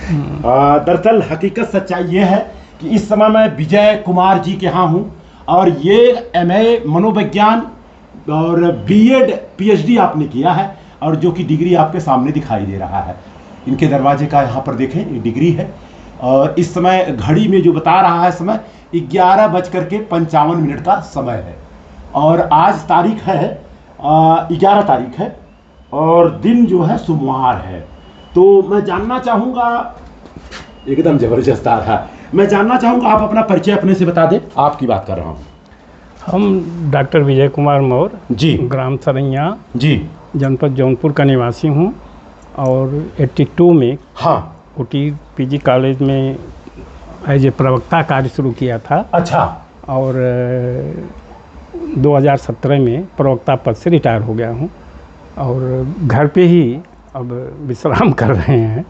दरअसल हकीकत सच्चाई ये है कि इस समय मैं विजय कुमार जी के यहाँ हूँ और ये MA मनोविज्ञान और B.Ed PhD आपने किया है और जो कि डिग्री आपके सामने दिखाई दे रहा है। इनके दरवाजे का यहाँ पर देखें, ये डिग्री है और इस समय घड़ी में जो बता रहा है समय 11:55 का समय है और आज तारीख है 11 तारीख है और दिन जो है सोमवार है। तो मैं जानना चाहूँगा, एकदम जबरदस्त आ रहा है, मैं जानना चाहूँगा आप अपना परिचय अपने से बता दें। आपकी बात कर रहा हूँ। हम डॉक्टर विजय कुमार मौर्य जी, ग्राम सरैया जी, जनपद जौनपुर का निवासी हूँ और 82 में हाँ, कुटीर पीजी कॉलेज में एज ए प्रवक्ता कार्य शुरू किया था। अच्छा, और 2017 में प्रवक्ता पद से रिटायर हो गया हूँ और घर पे ही अब विश्राम कर रहे हैं।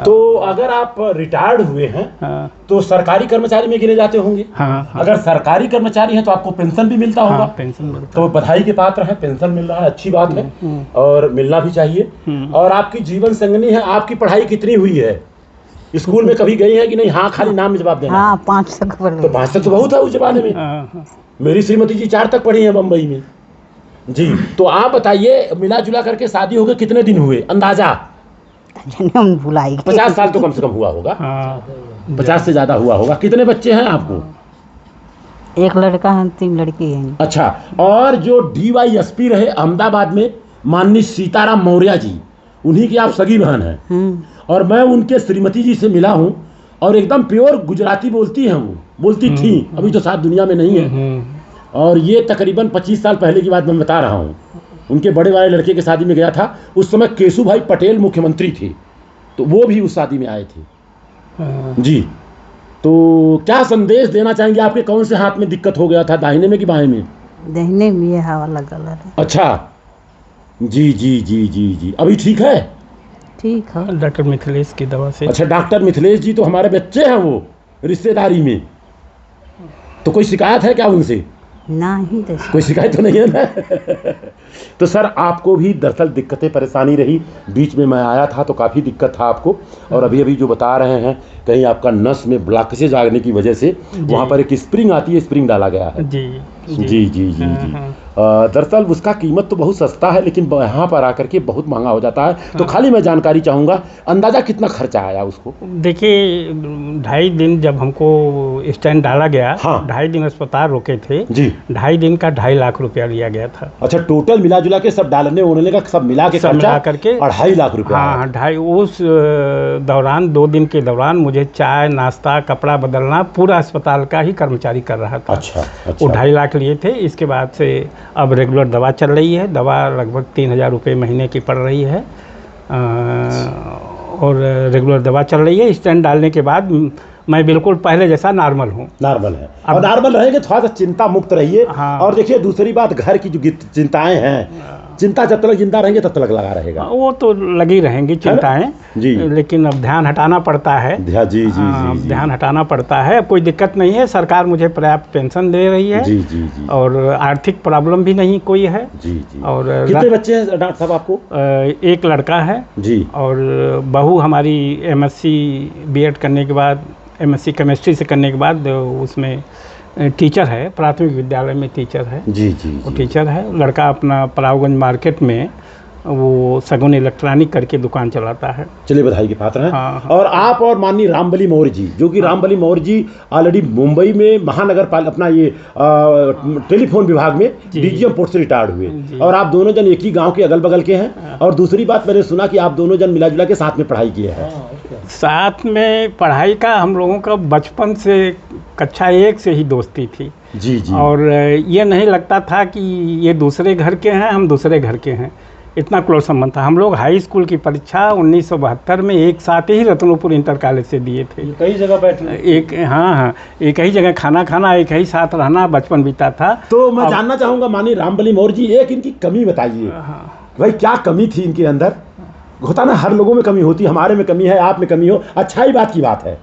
तो अगर आप रिटायर्ड हुए हैं हाँ, तो सरकारी कर्मचारी में गिने जाते होंगे। हाँ, अगर सरकारी कर्मचारी हैं तो आपको पेंशन भी मिलता होगा। हाँ, पेंशन मिलता तो बधाई के पात्र है, पेंशन मिल रहा है, अच्छी बात है और मिलना भी चाहिए। और आपकी जीवन संगनी है, आपकी पढ़ाई कितनी हुई है? स्कूल में कभी गई है कि नहीं? हाँ, खाली नाम में जवाब देना। हाँ, 5 तक पढ़ तो 5 तक तो बहुत है उस जमाने में। हाँ, मेरी श्रीमती जी 4 तक पढ़ी है बम्बई में। जी, तो आप बताइए, मिला जुला करके शादी हो गए कितने दिन हुए अंदाजा? हम भुलाई गए। 50 साल तो कम से कम हुआ होगा। हाँ, 50 से ज्यादा हुआ होगा। कितने बच्चे हैं आपको? 1 लड़का है, 3 लड़की हैं। अच्छा, और जो DYSP रहे अहमदाबाद में माननीय सीताराम मौर्य जी, उन्हीं की आप सगी बहन हैं। और मैं उनके श्रीमती जी से मिला हूँ और एकदम प्योर गुजराती बोलती हैं, वो बोलती थी, अभी तो साथ दुनिया में नहीं है। और ये तकरीबन 25 साल पहले की बात मैं बता रहा हूँ। उनके बड़े वाले लड़के की शादी में गया था, उस समय केशु भाई पटेल मुख्यमंत्री थे, तो वो भी उस शादी में आए थे। जी, तो क्या संदेश देना चाहेंगे? आपके कौन से हाथ में दिक्कत हो गया था, दाहिने में कि बाएं में? दाहिने में ये वाला कलर है। अच्छा, जी जी जी जी जी, अभी ठीक है? ठीक है। डॉक्टर मिथिलेश की दवा से। अच्छा, डॉक्टर मिथिलेश जी तो हमारे बच्चे हैं, वो रिश्तेदारी में। तो कोई शिकायत है क्या उनसे? नहीं, कोई शिकायत तो नहीं है ना? तो सर, आपको भी दरअसल दिक्कतें परेशानी रही, बीच में मैं आया था तो काफ़ी दिक्कत था आपको, और अभी अभी जो बता रहे हैं कहीं आपका नस में ब्लॉकेज आने की वजह से वहाँ पर एक स्प्रिंग आती है, स्प्रिंग डाला गया है। जी जी जी जी जी। दरअसल उसका कीमत तो बहुत सस्ता है लेकिन यहाँ पर आकर के बहुत महंगा हो जाता है। तो खाली मैं जानकारी चाहूँगा, अंदाज़ा कितना खर्चा आया उसको? देखिए, 2.5 दिन जब हमको स्टैंड डाला गया, हाँ। 2.5 दिन अस्पताल रोके थे जी। 2.5 दिन का 2.5 लाख रुपया लिया गया था। अच्छा, टोटल मिला जुला के सब डालने उड़ने का सब मिला के सब खर्चा मिला करके 2.5 लाख रुपया आया। हाँ, 2.5। उस दौरान 2 दिन के दौरान मुझे चाय नाश्ता कपड़ा बदलना पूरा अस्पताल का ही कर्मचारी कर रहा था। अच्छा, वो अच्छा। 2.5 लाख लिए थे। इसके बाद से अब रेगुलर दवा चल रही है, दवा लगभग 3,000 रुपये महीने की पड़ रही है और रेगुलर दवा चल रही है। स्टेंट डालने के बाद मैं बिल्कुल पहले जैसा नॉर्मल हूँ। नॉर्मल है, और नॉर्मल रहेंगे थोड़ा सा चिंता मुक्त रहिए। हाँ। और देखिए, दूसरी बात, घर की जो चिंताएं हैं, चिंता जब तक जिंदा रहेंगे तब तक लगा रहेगा। वो तो लगी रहेंगी चिंताएं जी, लेकिन अब ध्यान हटाना पड़ता है। जी जी जी जी, ध्यान हटाना पड़ता है। अब कोई दिक्कत नहीं है, सरकार मुझे पर्याप्त पेंशन दे रही है। जी जी जी, और आर्थिक प्रॉब्लम भी नहीं कोई है। जी जी। और कितने बच्चे हैं डॉक्टर साहब आपको? 1 लड़का है जी। और बहू हमारी MSc B.Ed करने के बाद, MSc केमिस्ट्री से करने के बाद उसमें टीचर है, प्राथमिक विद्यालय में टीचर है। जी जी वो जी। टीचर है। लड़का अपना परावगंज मार्केट में वो सगुन इलेक्ट्रॉनिक करके दुकान चलाता है। चलिए, बधाई के पात्र हैं। हाँ, हाँ। और आप और माननीय रामबली मौर्य जी, जो कि रामबली मौर्य जी ऑलरेडी मुंबई में महानगर पालिका अपना ये टेलीफोन विभाग में DGM पोस्ट से रिटायर्ड हुए, और आप दोनों जन एक ही गांव के अगल बगल के हैं। और दूसरी बात, मैंने सुना कि आप दोनों जन मिला जुला के साथ में पढ़ाई किए हैं। साथ में पढ़ाई का हम लोगों का बचपन से कक्षा 1 से ही दोस्ती थी। जी जी। और ये नहीं लगता था कि ये दूसरे घर के हैं, हम दूसरे घर के हैं। इतना क्लोज संबंध था। हम लोग हाई स्कूल की परीक्षा 1972 में एक साथ ही रत्नपुर इंटर कॉलेज से दिए थे। कई जगह बैठे एक एक ही जगह खाना खाना, एक ही साथ रहना, बचपन बीता था। तो मैं जानना चाहूँगा माननीय रामबली मौर्य जी, एक इनकी कमी बताइए। भाई, क्या कमी थी इनके अंदर? होता ना, हर लोगों में कमी होती है, हमारे में कमी है, आप में कमी हो, अच्छाई बात की बात है।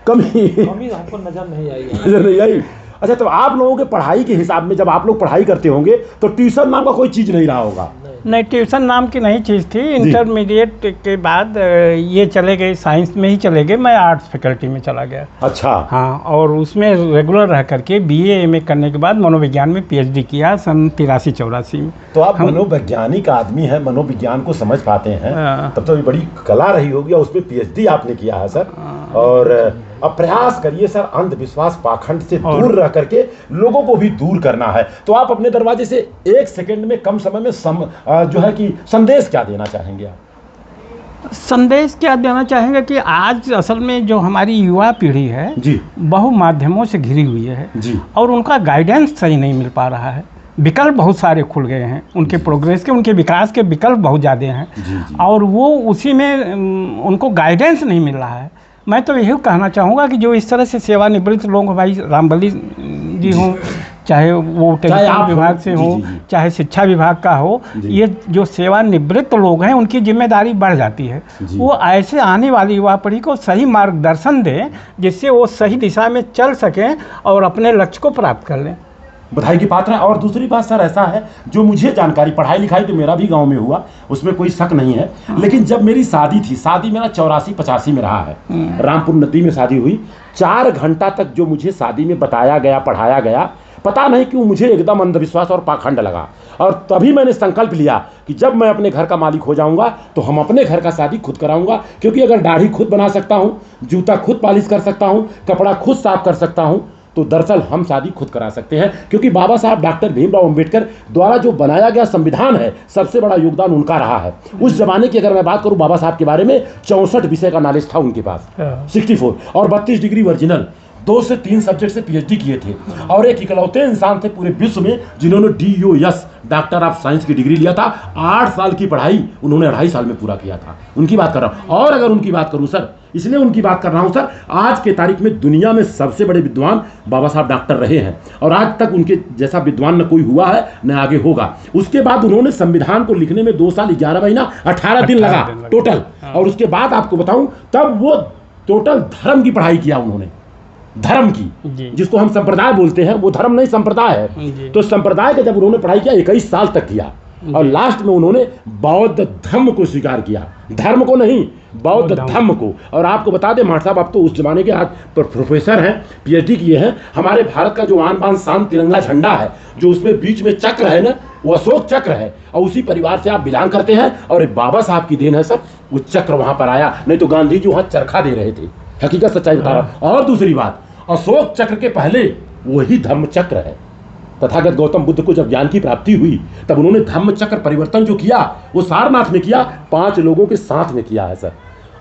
कमी हमको नजर नहीं आई। नजर नहीं आई। अच्छा, तो आप लोगों के पढ़ाई के हिसाब में जब आप लोग पढ़ाई करते होंगे तो ट्यूशन नाम का कोई चीज़ नहीं रहा होगा। नहीं, ट्यूशन नाम की नहीं चीज़ थी। इंटरमीडिएट के बाद ये चले गए, साइंस में ही चले गए, मैं आर्ट्स फैकल्टी में चला गया। अच्छा। हाँ, और उसमें रेगुलर रह करके बीए एमए करने के बाद मनोविज्ञान में पीएचडी किया सन 83-84 में। तो आप मनोवैज्ञानिक आदमी हैं, मनोविज्ञान को समझ पाते हैं, हाँ। तब तो ये बड़ी कला रही होगी और उसमें पीएचडी आपने किया है सर। और अब प्रयास करिए सर, अंधविश्वास पाखंड से दूर रह करके लोगों को भी दूर करना है। तो आप अपने दरवाजे से 1 सेकंड में, कम समय में जो है कि संदेश क्या देना चाहेंगे आप? संदेश क्या देना चाहेंगे कि आज असल में जो हमारी युवा पीढ़ी है जी, बहु माध्यमों से घिरी हुई है जी, और उनका गाइडेंस सही नहीं मिल पा रहा है। विकल्प बहुत सारे खुल गए हैं, उनके प्रोग्रेस के, उनके विकास के विकल्प बहुत ज़्यादा हैं। जी। और वो उसी में उनको गाइडेंस नहीं मिल रहा है। मैं तो यही कहना चाहूँगा कि जो इस तरह से सेवानिवृत्त लोग, भाई रामबली जी हों, चाहे वो टेलीकॉम विभाग से हो, चाहे शिक्षा विभाग का हो, ये जो सेवानिवृत्त लोग हैं उनकी जिम्मेदारी बढ़ जाती है। वो ऐसे आने वाली युवा पीढ़ी को सही मार्गदर्शन दें जिससे वो सही दिशा में चल सकें और अपने लक्ष्य को प्राप्त कर लें। बधाई की पात्र है। और दूसरी बात सर, ऐसा है जो मुझे जानकारी, पढ़ाई लिखाई तो मेरा भी गांव में हुआ, उसमें कोई शक नहीं है, लेकिन जब मेरी शादी थी, शादी मेरा 84-85 में रहा है, रामपुर नदी में शादी हुई। 4 घंटा तक जो मुझे शादी में बताया गया, पढ़ाया गया, पता नहीं क्यों मुझे एकदम अंधविश्वास और पाखंड लगा। और तभी मैंने संकल्प लिया कि जब मैं अपने घर का मालिक हो जाऊंगा तो हम अपने घर का शादी खुद कराऊंगा, क्योंकि अगर दाढ़ी खुद बना सकता हूँ, जूता खुद पालिश कर सकता हूँ, कपड़ा खुद साफ कर सकता हूँ, तो दरअसल हम शादी खुद करा सकते हैं। क्योंकि बाबा साहब डॉक्टर भीमराव अंबेडकर द्वारा जो बनाया गया संविधान है, सबसे बड़ा योगदान उनका रहा है। उस जमाने की अगर मैं बात करूं बाबा साहब के बारे में, 64 विषय का नॉलेज था उनके पास, 64, और 32 डिग्री ओरिजिनल, 2 से 3 सब्जेक्ट से पीएचडी किए थे, और एक इकलौते इंसान थे पूरे विश्व में जिन्होंने DOS, डॉक्टर ऑफ साइंस की डिग्री लिया था। 8 साल की पढ़ाई उन्होंने 2.5 साल में पूरा किया था। उनकी बात कर रहा हूँ। और अगर उनकी बात करूं सर, इसलिए उनकी बात कर रहा हूं सर, आज के तारीख में दुनिया में सबसे बड़े विद्वान बाबा साहब डॉक्टर रहे हैं, और आज तक उनके जैसा विद्वान न कोई हुआ है न आगे होगा। उसके बाद उन्होंने संविधान को लिखने में 2 साल 11 महीना 18 दिन लगा टोटल। और उसके बाद आपको बताऊं, तब वो टोटल धर्म की पढ़ाई किया उन्होंने, धर्म की, जिसको हम संप्रदाय बोलते हैं, वो धर्म नहीं संप्रदाय है। तो संप्रदाय का जब उन्होंने पढ़ाई किया 21 साल तक किया, और लास्ट में उन्होंने बौद्ध धर्म को स्वीकार किया, धर्म को नहीं, बौद्ध धर्म को। और आपको बता दें माठ साहब, आप तो उस जमाने के आज प्रोफेसर हैं, पीएचडी किए हैं। हमारे भारत का जो आन बान शान तिरंगा झंडा है, जो उसमें बीच में चक्र है ना, वो अशोक चक्र है, और उसी परिवार से आप बिलोंग करते हैं। और एक बाबा साहब की देन है सर, वो चक्र वहां पर आया, नहीं तो गांधी जी वहां चरखा दे रहे थे। हकीकत सच्चाई बता रहा। और दूसरी बात, अशोक चक्र के पहले वही धम्म चक्र है। तथागत गौतम बुद्ध को जब ज्ञान की प्राप्ति हुई, तब उन्होंने धम्म चक्र परिवर्तन जो किया, वो सारनाथ में किया, 5 लोगों के साथ में किया है सर।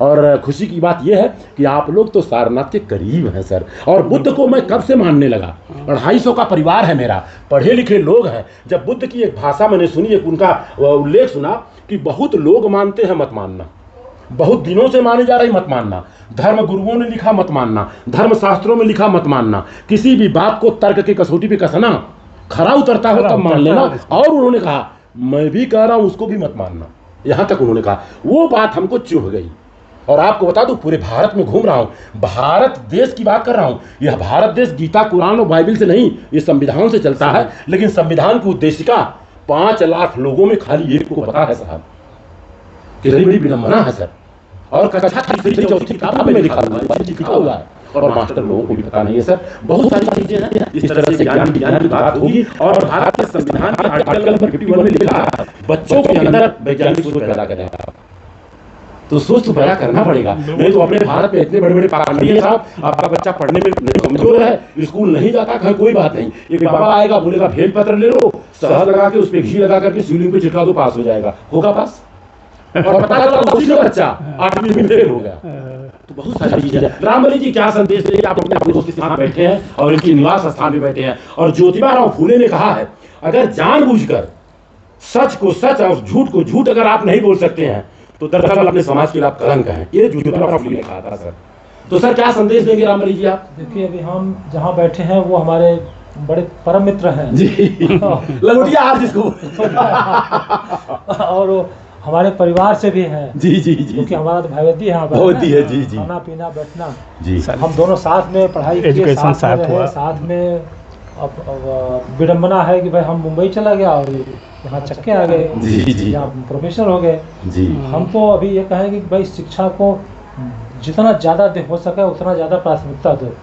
और खुशी की बात यह है कि आप लोग तो सारनाथ के करीब हैं सर। और बुद्ध को मैं कब से मानने लगा, 250 का परिवार है मेरा, पढ़े लिखे लोग हैं। जब बुद्ध की एक भाषा मैंने सुनी, एक उनका उल्लेख सुना कि बहुत लोग मानते हैं मत मानना, बहुत दिनों से माने जा रही मत मानना, धर्म गुरुओं ने लिखा मत मानना, धर्म शास्त्रों में लिखा मत मानना, किसी भी बात को तर्क की कसौटी पे कसना, खरा उतरता हो तब मान लेना। और उन्होंने कहा मैं भी कह रहा हूं उसको भी मत मानना, यहां तक उन्होंने कहा। वो बात हमको चुभ गई। और आपको बता दूं, पूरे भारत में घूम रहा हूं, भारत देश की बात कर रहा हूं। यह भारत देश गीता, कुरान और बाइबल से नहीं, ये संविधान से चलता है। लेकिन संविधान की उद्देशिका 5 लाख लोगों में खाली एक को पता है साहब, कितनी बड़ी विडंबना है सर। और कक्षा तीसरी चौथी किताब में लिखा हुआ है, और मास्टर लोगों को भी पता नहीं है सर। बहुत सारी चीजें हैं, इस तरह से ज्ञान विज्ञान की बात होगी। और भारत के संविधान के आर्टिकल नंबर 51 में लिखा है बच्चों के अंदर वैज्ञानिक सोच पैदा करेगा। तो सोच तो पैदा करना पड़ेगा, नहीं तो अपने भारत में इतने बड़े बड़े पाखंडी हैं साहब। आपका बच्चा पढ़ने में कमजोर है, स्कूल नहीं जाता, कोई बात नहीं, एक बाबा आएगा बोलेगा भेद पत्र ले लो, शहद लगा के उस पर घी लगा करके शिवलिंग पे चिटका दो, पास हो जाएगा, होगा पास। और पता चला उसी का बच्चा 8वीं में फेल हो गया। तो बहुत सारी चीजें। रामबली जी क्या संदेश देंगे? आप अपने दोस्त के साथ बैठे हैं और इनकी निवास स्थान में बैठे हैं, और ज्योतिबा राव फूले ने कहा है, अगर जानबूझकर सच को सच और झूठ को झूठ अगर आप नहीं बोल सकते हैं तो दरअसल अपने समाज के लिए आप कलंक हैं। ये ज्योतिबा राव फूले ने कहा था सर। तो सर क्या संदेश देंगे रामबली जी आप? देखिए, अभी हम जहाँ बैठे हैं वो हमारे बड़े परम मित्र हैं जी, लंगोटिया हार जिसको और हमारे परिवार से भी हैं। जी जी जी, क्योंकि हमारा तो भाईवती है, होती है। जी जी, खाना पीना बैठना जी, हम दोनों साथ में पढ़ाई किए, साथ में। अब विडंबना है कि भाई हम मुंबई चला गया और यहाँ चक्के आ गए, जी जी यहाँ प्रोफेसर हो गए। जी हम तो अभी ये कहेंगे कि भाई शिक्षा को जितना ज़्यादा हो सके उतना ज़्यादा प्राथमिकता दो।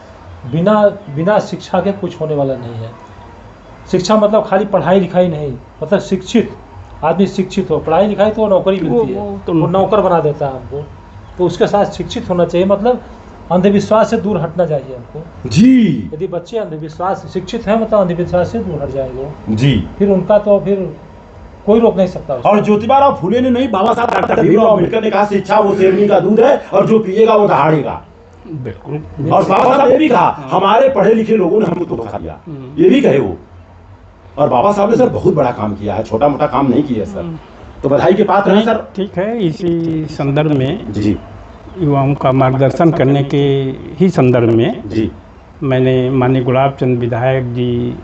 बिना शिक्षा के कुछ होने वाला नहीं है। शिक्षा मतलब खाली पढ़ाई लिखाई नहीं, मतलब शिक्षित आदमी शिक्षित हो। पढ़ाई लिखाई तो नौकरी मिलती है, वो नौकर बना देता है हमको। तो उसके साथ शिक्षित होना चाहिए, मतलब अंधविश्वास से दूर हटना चाहिए हमको जी यदि बच्चे अंधविश्वास शिक्षित हैं मतलब अंधविश्वास से दूर हट जाएंगे जी। फिर उनका तो फिर कोई रोक नहीं सकता उसको। और ज्योतिबा फुले ने नहीं, बाबा साहब डॉक्टर भीमराव अम्बेडकर ने कहा शिक्षा वो शेरनी का दूध है और जो पिएगा वो दहाड़ेगा। बिल्कुल। और बाबा साहब ने भी कहा हमारे पढ़े लिखे लोगों ने हमको धोखा दिया, ये भी कहे वो। और बाबा साहब ने सर बहुत बड़ा काम किया है, छोटा मोटा काम नहीं किया सर, तो बधाई के पात्र हैं सर। ठीक है, इसी संदर्भ में जी युवाओं का मार्गदर्शन करने के ही संदर्भ में जी मैंने माननीय गुलाब चंद विधायक जी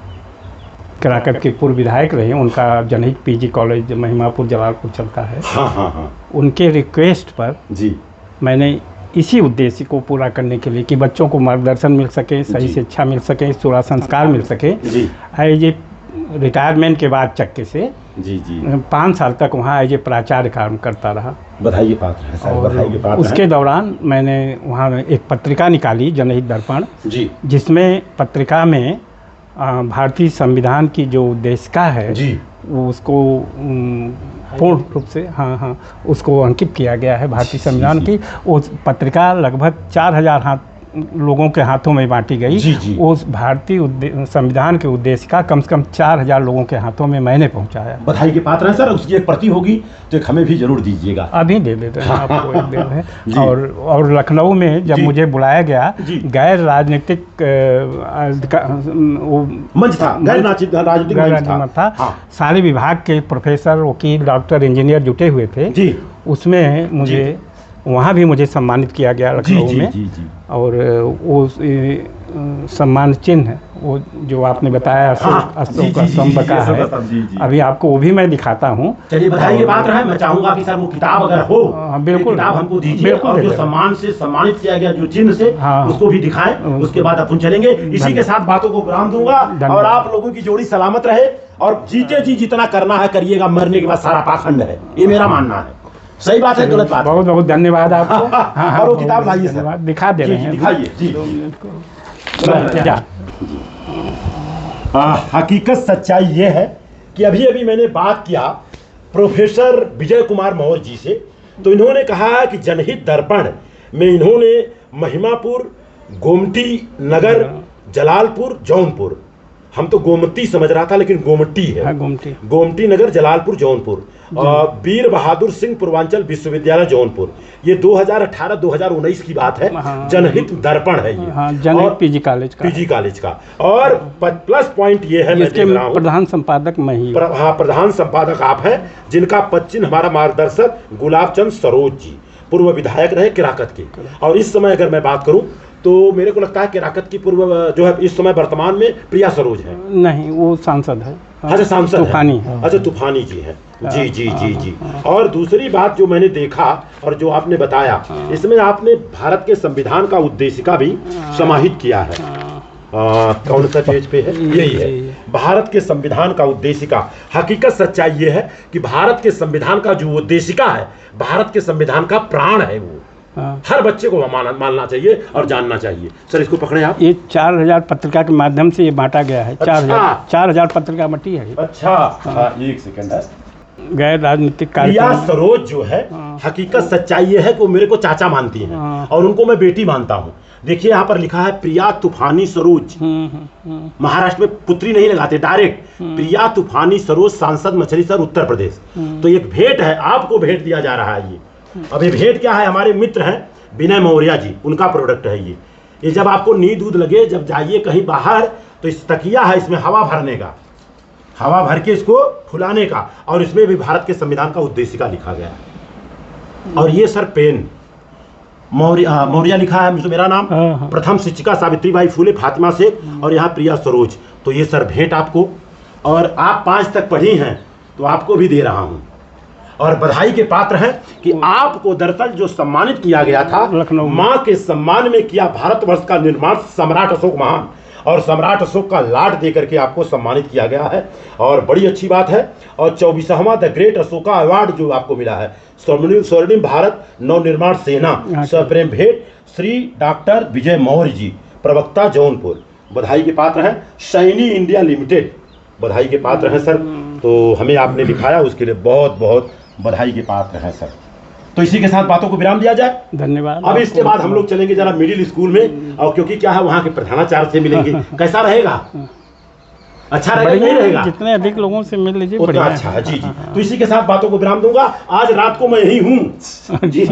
कराकत के पूर्व विधायक रहे, उनका जनहित पीजी कॉलेज महिमापुर जलालपुर चलता है। हाँ हाँ हाँ उनके रिक्वेस्ट पर जी मैंने इसी उद्देश्य को पूरा करने के लिए कि बच्चों को मार्गदर्शन मिल सके, सही जी। शिक्षा मिल सके, पूरा संस्कार मिल सके, जी एज ए रिटायरमेंट के बाद चक्के से जी जी 5 साल तक वहाँ एज ए प्राचार्य काम करता रहा। बधाई के पात्र हैं सर, और बधाई के पात्र उसके हैं। दौरान मैंने वहाँ एक पत्रिका निकाली जनहित दर्पण, जी जिसमें पत्रिका में भारतीय संविधान की जो उद्देशिका है जी वो उसको पूर्ण रूप से हाँ उसको अंकित किया गया है भारतीय संविधान की। उस पत्रिका लगभग 4000 लोगों के हाथों में बांटी गई। जी जी। उस भारतीय संविधान के उद्देशिका कम से कम 4000 लोगों के हाथों में मैंने पहुंचाया। बधाई के पात्र हैं सर। उसकी एक प्रति होगी तो एक हमें भी जरूर दीजिएगा। अभी दे देते हैं आपको, एक दे रहे जी। हैं। और लखनऊ में जब जी। मुझे बुलाया गया, जी। गैर राजनीतिक वो मंच था, गैर राजनीतिक मंच था। हाँ। सारे विभाग के प्रोफेसर, वकील, डॉक्टर, इंजीनियर जुटे हुए थे जी। उसमें मुझे वहाँ भी मुझे सम्मानित किया गया लखनऊ में। जी जी। और वो सम्मान चिन्ह वो जो आपने बताया अशोक का स्तंभ का है, अभी आपको वो भी मैं दिखाता हूँ। चलिए बधाई के पात्र हैं। मैं चाहूंगा कि सर वो किताब अगर हो बिल्कुल किताब हमको दीजिए, बिल्कुल और जो सम्मान से सम्मानित किया गया जो चिन्ह से उसको भी दिखाएं। उसके बाद अपन चलेंगे। इसी के साथ बातों को विराम दूंगा और आप लोगों की जोड़ी सलामत रहे और जीते जी जितना करना है करिएगा, मरने के बाद सारा पाखंड है, ये मेरा मानना है। सही बात है, गलत बात? बहुत बहुत धन्यवाद आपको। हाँ, और वो किताब लाइए सर, दिखा दे रहे हैं, दिखाइए जी। हकीकत सच्चाई ये है कि अभी अभी मैंने बात किया प्रोफेसर विजय कुमार मौर्य जी से, तो इन्होंने कहा कि जनहित दर्पण में इन्होंने महिमापुर, गोमती नगर, जलालपुर, जौनपुर, हम तो गोमती समझ रहा था लेकिन गोमती है। हाँ, गोमती नगर, जलालपुर, जौनपुर, वीर बहादुर सिंह पूर्वांचल विश्वविद्यालय जौनपुर। ये 2018-2019 की बात है। जनहित दर्पण है ये। जनहित पीजी कॉलेज का। और प्लस पॉइंट ये है, मैं देख रहा हूं प्रधान संपादक मैं ही। हाँ, प्रधान संपादक आप हैं, जिनका पच्चीन हमारा मार्गदर्शक गुलाब चंद सरोज जी, पूर्व विधायक रहे केराकत के। और इस समय अगर मैं बात करूं तो मेरे को लगता है केराकत की पूर्व जो है इस समय वर्तमान में प्रिया सरोज है। नहीं, वो सांसद है। अच्छा, सांसद तूफानी है। अच्छा, तूफानी जी हैं। जी जी जी जी। और दूसरी बात जो मैंने देखा और जो आपने बताया, इसमें आपने भारत के संविधान का उद्देशिका भी समाहित किया है। कौन सा पेज पे है? यही है, भारत के संविधान का उद्देशिका। हकीकत सच्चाई ये है कि भारत के संविधान का जो उद्देशिका है, भारत के संविधान का प्राण है वो। हर बच्चे को मानना चाहिए और जानना चाहिए। सर इसको पकड़े आप। ये 4000 पत्रिका के माध्यम से ये बांटा गया है। 4000 पत्रिका बटी है। अच्छा, एक सेकंड है। गैर राजनीतिक प्रिया सरोज जो है, हकीकत सच्चाई ये है कि वो मेरे को चाचा मानती हैं और उनको मैं बेटी मानता हूँ। देखिए यहाँ पर लिखा है प्रिया तूफानी सरोज। महाराष्ट्र में पुत्री नहीं लगाते, डायरेक्ट प्रिया तूफानी सरोज, सांसद मछलीसर, उत्तर प्रदेश। तो एक भेंट है, आपको भेंट दिया जा रहा है ये। अब ये भेंट क्या है? हमारे मित्र हैं विनय मौर्य जी, उनका प्रोडक्ट है ये। जब आपको नींद दूध लगे, जब जाइए कहीं बाहर, तो इस तकिया है, इसमें हवा भरने का, हवा भर के इसको फुलाने का, और इसमें भी भारत के संविधान का उद्देशिका लिखा गया है। और ये सर पेन मौर्य लिखा है, मेरा नाम, प्रथम शिक्षिका सावित्रीबाई फूले, फातिमा शेख, और यहाँ प्रिया सरोज। तो ये सर भेंट आपको, और आप 5 तक पढ़ी हैं तो आपको भी दे रहा हूँ। और बधाई के पात्र हैं कि आपको दरअसल जो सम्मानित किया गया था, मां के सम्मान में किया भारतवर्ष का निर्माण सम्राट अशोक महान, और सम्राट अशोक का लाट देकर के आपको सम्मानित किया गया है और बड़ी अच्छी बात है। और 24वां द ग्रेट अशोका अवार्ड जो आपको मिला है, स्वर्णिम भारत नवनिर्माण सेना सप्रेम भेंट श्री डॉक्टर विजय मौर्य जी, प्रवक्ता जौनपुर, बधाई के पात्र हैं। शैनी इंडिया लिमिटेड बधाई के पात्र हैं सर। तो हमें आपने दिखाया उसके लिए बहुत बहुत बधाई के पात्र हैं सर। तो इसी के साथ बातों को विराम दिया जाए। धन्यवाद। अब इसके बाद हम लोग चलेंगे जरा मिडिल स्कूल में, और क्योंकि क्या है वहाँ के प्रधानाचार्य से मिलेंगे। कैसा रहेगा? अच्छा रहेगा नहीं रहेगा? जितने अधिक लोगों से मिल लीजिए उतना अच्छा है। जी जी। तो इसी के साथ बातों को विराम दूंगा। आज रात को मैं यही हूँ जी।